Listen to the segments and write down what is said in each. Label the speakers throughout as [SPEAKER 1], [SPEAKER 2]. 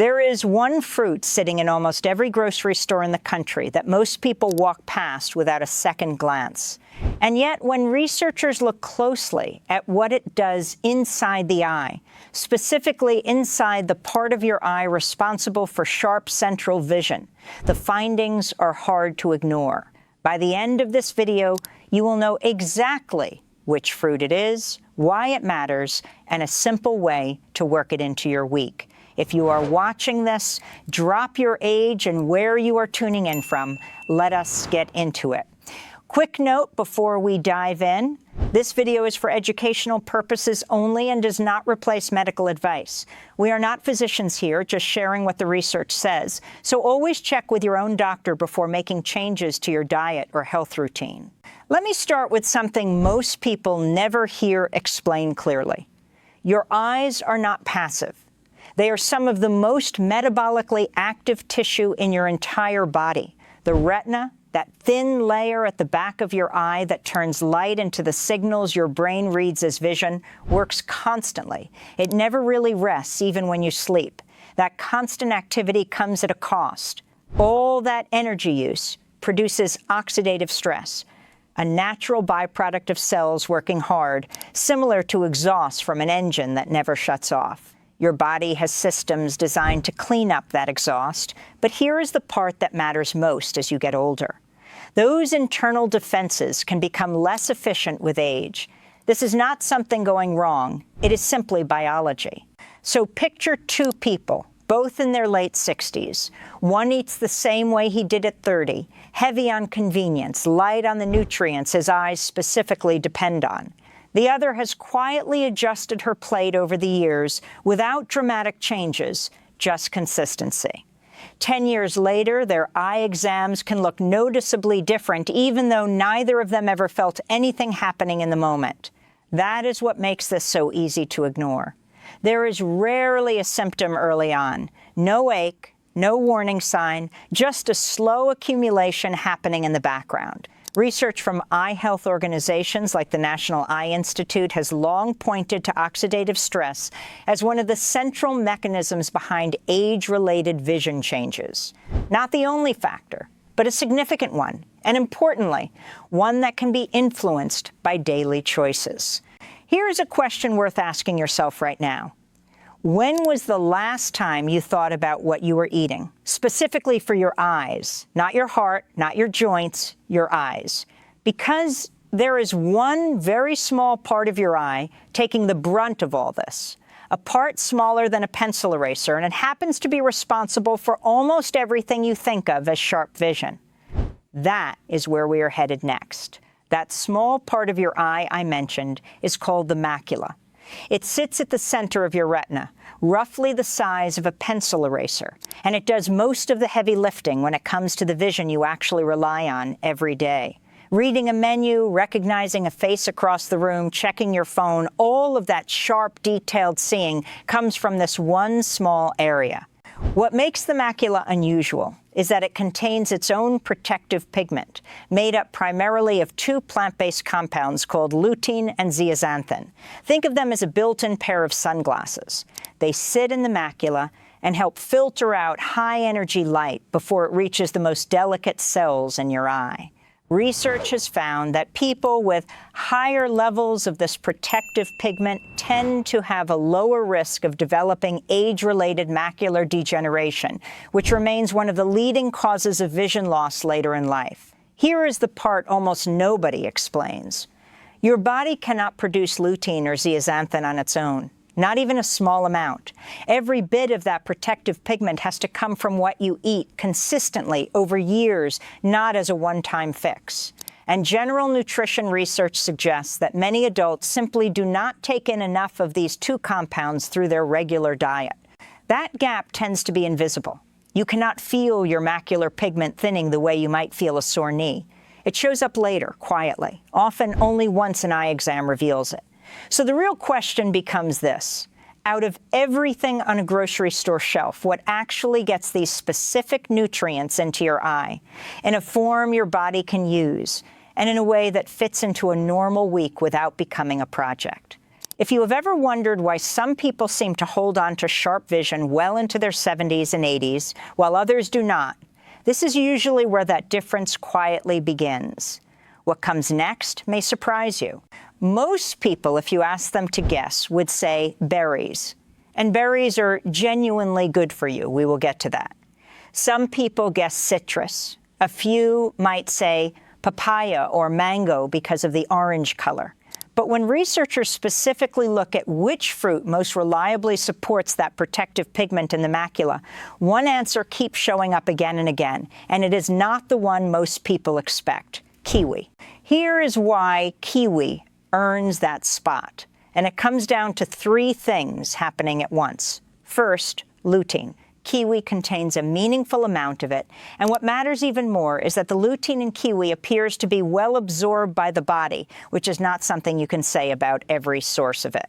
[SPEAKER 1] There is one fruit sitting in almost every grocery store in the country that most people walk past without a second glance. And yet, when researchers look closely at what it does inside the eye, specifically inside the part of your eye responsible for sharp central vision, the findings are hard to ignore. By the end of this video, you will know exactly which fruit it is, why it matters, and a simple way to work it into your week. If you are watching this, drop your age and where you are tuning in from. Let us get into it. Quick note before we dive in, this video is for educational purposes only and does not replace medical advice. We are not physicians here, just sharing what the research says, so always check with your own doctor before making changes to your diet or health routine. Let me start with something most people never hear explained clearly. Your eyes are not passive. They are some of the most metabolically active tissue in your entire body. The retina, that thin layer at the back of your eye that turns light into the signals your brain reads as vision, works constantly. It never really rests, even when you sleep. That constant activity comes at a cost. All that energy use produces oxidative stress, a natural byproduct of cells working hard, similar to exhaust from an engine that never shuts off. Your body has systems designed to clean up that exhaust, but here is the part that matters most as you get older. Those internal defenses can become less efficient with age. This is not something going wrong. It is simply biology. So picture two people, both in their late 60s. One eats the same way he did at 30, heavy on convenience, light on the nutrients his eyes specifically depend on. The other has quietly adjusted her plate over the years without dramatic changes, just consistency. 10 years later, their eye exams can look noticeably different, even though neither of them ever felt anything happening in the moment. That is what makes this so easy to ignore. There is rarely a symptom early on. No ache, no warning sign, just a slow accumulation happening in the background. Research from eye health organizations like the National Eye Institute has long pointed to oxidative stress as one of the central mechanisms behind age-related vision changes. Not the only factor, but a significant one, and importantly, one that can be influenced by daily choices. Here is a question worth asking yourself right now. When was the last time you thought about what you were eating, specifically for your eyes, not your heart, not your joints, your eyes? Because there is one very small part of your eye taking the brunt of all this, a part smaller than a pencil eraser, and it happens to be responsible for almost everything you think of as sharp vision. That is where we are headed next. That small part of your eye I mentioned is called the macula. It sits at the center of your retina, roughly the size of a pencil eraser, and it does most of the heavy lifting when it comes to the vision you actually rely on every day. Reading a menu, recognizing a face across the room, checking your phone, all of that sharp, detailed seeing comes from this one small area. What makes the macula unusual is that it contains its own protective pigment, made up primarily of two plant-based compounds called lutein and zeaxanthin. Think of them as a built-in pair of sunglasses. They sit in the macula and help filter out high-energy light before it reaches the most delicate cells in your eye. Research has found that people with higher levels of this protective pigment tend to have a lower risk of developing age-related macular degeneration, which remains one of the leading causes of vision loss later in life. Here is the part almost nobody explains. Your body cannot produce lutein or zeaxanthin on its own. Not even a small amount. Every bit of that protective pigment has to come from what you eat consistently over years, not as a one-time fix. And general nutrition research suggests that many adults simply do not take in enough of these two compounds through their regular diet. That gap tends to be invisible. You cannot feel your macular pigment thinning the way you might feel a sore knee. It shows up later, quietly. Often only once an eye exam reveals it. So the real question becomes this. Out of everything on a grocery store shelf, what actually gets these specific nutrients into your eye in a form your body can use and in a way that fits into a normal week without becoming a project? If you have ever wondered why some people seem to hold on to sharp vision well into their 70s and 80s, while others do not, this is usually where that difference quietly begins. What comes next may surprise you. Most people, if you ask them to guess, would say berries. And berries are genuinely good for you. We will get to that. Some people guess citrus. A few might say papaya or mango because of the orange color. But when researchers specifically look at which fruit most reliably supports that protective pigment in the macula, one answer keeps showing up again and again, and it is not the one most people expect: kiwi. Here is why kiwi earns that spot, and it comes down to three things happening at once. First, lutein. Kiwi contains a meaningful amount of it, and what matters even more is that the lutein in kiwi appears to be well absorbed by the body, which is not something you can say about every source of it.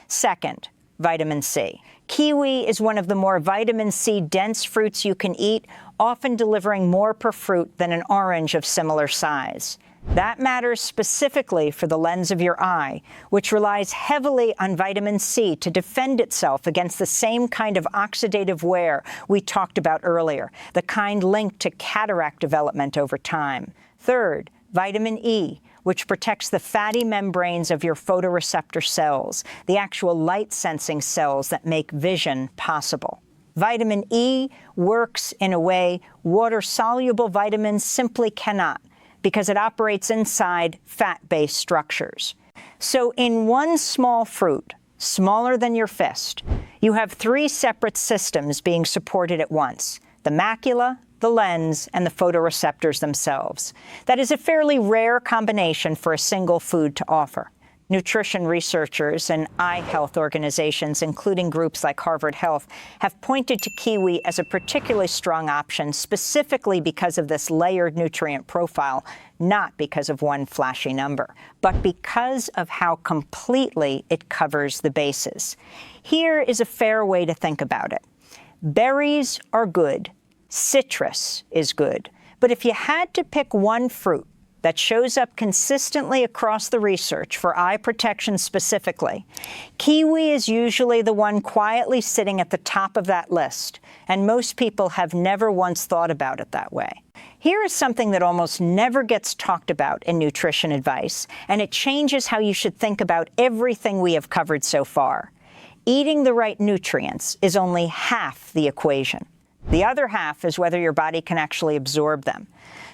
[SPEAKER 1] Second, vitamin C. Kiwi is one of the more vitamin C-dense fruits you can eat, often delivering more per fruit than an orange of similar size. That matters specifically for the lens of your eye, which relies heavily on vitamin C to defend itself against the same kind of oxidative wear we talked about earlier, the kind linked to cataract development over time. Third, vitamin E, which protects the fatty membranes of your photoreceptor cells, the actual light-sensing cells that make vision possible. Vitamin E works in a way water-soluble vitamins simply cannot, because it operates inside fat-based structures. So in one small fruit, smaller than your fist, you have three separate systems being supported at once: the macula, the lens, and the photoreceptors themselves. That is a fairly rare combination for a single food to offer. Nutrition researchers and eye health organizations, including groups like Harvard Health, have pointed to kiwi as a particularly strong option specifically because of this layered nutrient profile, not because of one flashy number, but because of how completely it covers the bases. Here is a fair way to think about it. Berries are good. Citrus is good. But if you had to pick one fruit that shows up consistently across the research for eye protection specifically, kiwi is usually the one quietly sitting at the top of that list, and most people have never once thought about it that way. Here is something that almost never gets talked about in nutrition advice, and it changes how you should think about everything we have covered so far. Eating the right nutrients is only half the equation. The other half is whether your body can actually absorb them.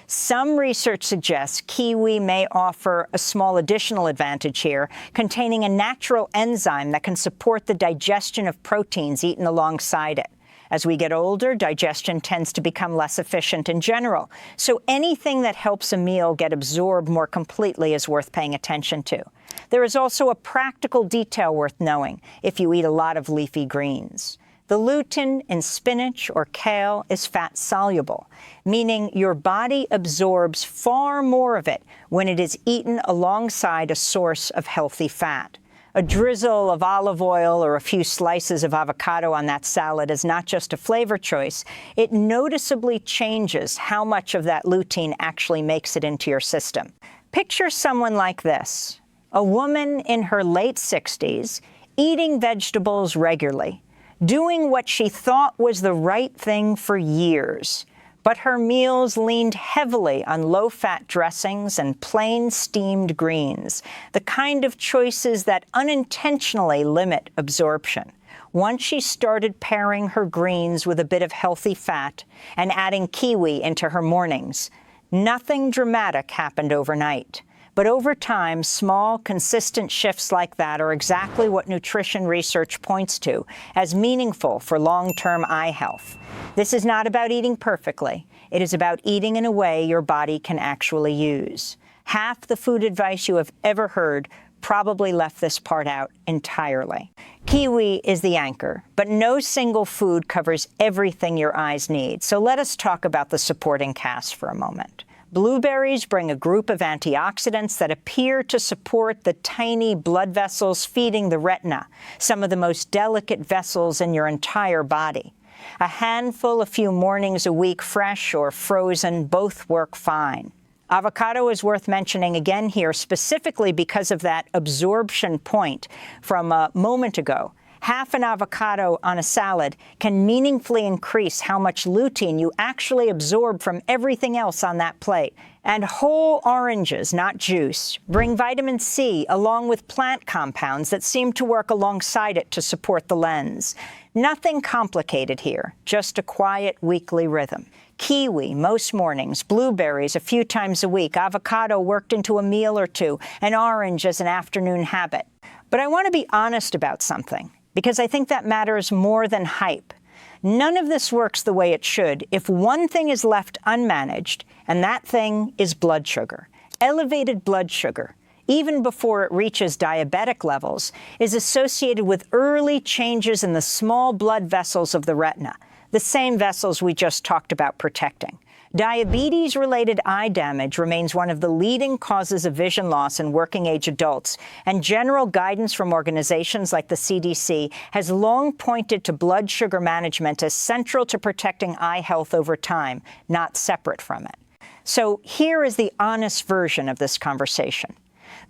[SPEAKER 1] Some research suggests kiwi may offer a small additional advantage here, containing a natural enzyme that can support the digestion of proteins eaten alongside it. As we get older, digestion tends to become less efficient in general, so anything that helps a meal get absorbed more completely is worth paying attention to. There is also a practical detail worth knowing if you eat a lot of leafy greens. The lutein in spinach or kale is fat-soluble, meaning your body absorbs far more of it when it is eaten alongside a source of healthy fat. A drizzle of olive oil or a few slices of avocado on that salad is not just a flavor choice. It noticeably changes how much of that lutein actually makes it into your system. Picture someone like this: a woman in her late 60s, eating vegetables regularly, doing what she thought was the right thing for years. But her meals leaned heavily on low-fat dressings and plain steamed greens, the kind of choices that unintentionally limit absorption. Once she started pairing her greens with a bit of healthy fat and adding kiwi into her mornings, nothing dramatic happened overnight. But over time, small, consistent shifts like that are exactly what nutrition research points to as meaningful for long-term eye health. This is not about eating perfectly. It is about eating in a way your body can actually use. Half the food advice you have ever heard probably left this part out entirely. Kiwi is the anchor, but no single food covers everything your eyes need. So let us talk about the supporting cast for a moment. Blueberries bring a group of antioxidants that appear to support the tiny blood vessels feeding the retina, some of the most delicate vessels in your entire body. A handful a few mornings a week, fresh or frozen, both work fine. Avocado is worth mentioning again here, specifically because of that absorption point from a moment ago. Half an avocado on a salad can meaningfully increase how much lutein you actually absorb from everything else on that plate. And whole oranges, not juice, bring vitamin C along with plant compounds that seem to work alongside it to support the lens. Nothing complicated here, just a quiet weekly rhythm. Kiwi most mornings, blueberries a few times a week, avocado worked into a meal or two, an orange as an afternoon habit. But I want to be honest about something, because I think that matters more than hype. None of this works the way it should if one thing is left unmanaged, and that thing is blood sugar. Elevated blood sugar, even before it reaches diabetic levels, is associated with early changes in the small blood vessels of the retina, the same vessels we just talked about protecting. Diabetes-related eye damage remains one of the leading causes of vision loss in working-age adults, and general guidance from organizations like the CDC has long pointed to blood sugar management as central to protecting eye health over time, not separate from it. So here is the honest version of this conversation.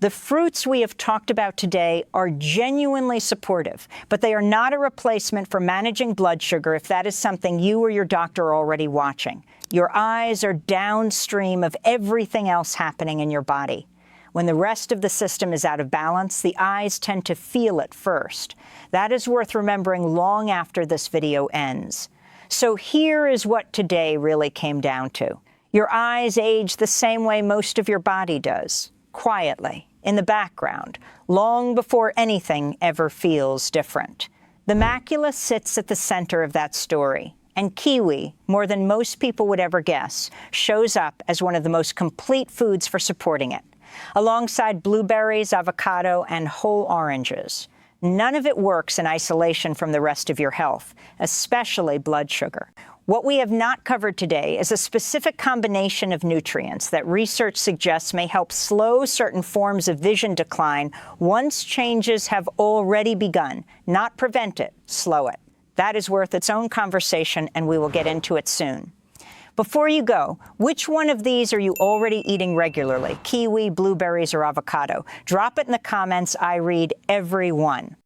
[SPEAKER 1] The fruits we have talked about today are genuinely supportive, but they are not a replacement for managing blood sugar if that is something you or your doctor are already watching. Your eyes are downstream of everything else happening in your body. When the rest of the system is out of balance, the eyes tend to feel it first. That is worth remembering long after this video ends. So here is what today really came down to. Your eyes age the same way most of your body does, quietly, in the background, long before anything ever feels different. The macula sits at the center of that story. And kiwi, more than most people would ever guess, shows up as one of the most complete foods for supporting it, alongside blueberries, avocado, and whole oranges. None of it works in isolation from the rest of your health, especially blood sugar. What we have not covered today is a specific combination of nutrients that research suggests may help slow certain forms of vision decline once changes have already begun, not prevent it, slow it. That is worth its own conversation, and we will get into it soon. Before you go, which one of these are you already eating regularly? Kiwi, blueberries, or avocado? Drop it in the comments. I read every one.